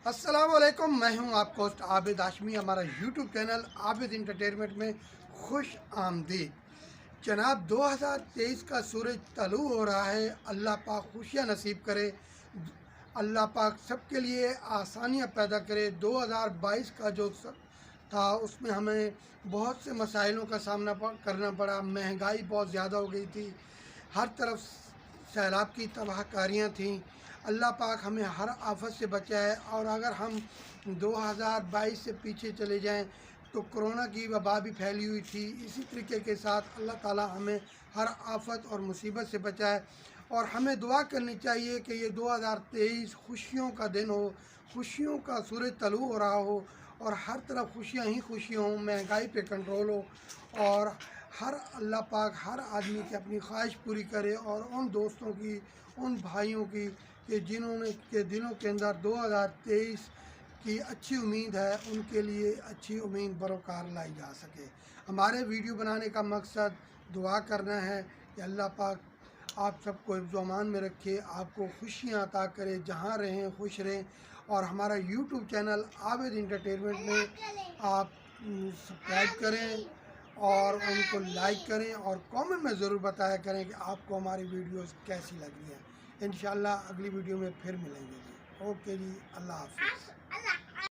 अस्सलाम वालेकुम, मैं हूं आपका होस्ट आबिद हाशमी। हमारा यूट्यूब चैनल आबिद इंटरटेनमेंट में खुश आमदीद। जनाब 2023 का सूरज तलू हो रहा है। अल्लाह पाक खुशियाँ नसीब करे, अल्लाह पाक सबके लिए आसानियाँ पैदा करे। 2022 का जो था उसमें हमें बहुत से मसाइलों का सामना करना पड़ा। महंगाई बहुत ज़्यादा हो गई थी, हर तरफ सैलाब की तबाहकारियाँ थीं। अल्लाह पाक हमें हर आफत से बचाए। और अगर हम 2022 से पीछे चले जाएं तो कोरोना की वबा भी फैली हुई थी। इसी तरीके के साथ अल्लाह ताला हमें हर आफत और मुसीबत से बचाए। और हमें दुआ करनी चाहिए कि ये 2023 खुशियों का दिन हो, खुशियों का सूरज तलू हो रहा हो और हर तरफ खुशियाँ ही खुशियाँ हों, महंगाई पे कंट्रोल हो और हर अल्लाह पाक हर आदमी की अपनी ख्वाहिश पूरी करे। और उन दोस्तों की, उन भाइयों की कि जिन्होंने के दिलों के अंदर 2023 की अच्छी उम्मीद है, उनके लिए अच्छी उम्मीद बरकरार लाई जा सके। हमारे वीडियो बनाने का मकसद दुआ करना है कि अल्लाह पाक आप सबको हिफ्ज़-ओ-अमान में रखे, आपको खुशियाँ अता करे, जहाँ रहें खुश रहें। और हमारा यूट्यूब चैनल आबिद इंटरटेनमेंट में आप सब्सक्राइब करें और उनको लाइक करें और कमेंट में ज़रूर बताया करें कि आपको हमारी वीडियोस कैसी लगी हैं। इंशाल्लाह अगली वीडियो में फिर मिलेंगे जी। ओके जी, अल्लाह हाफ़िज़।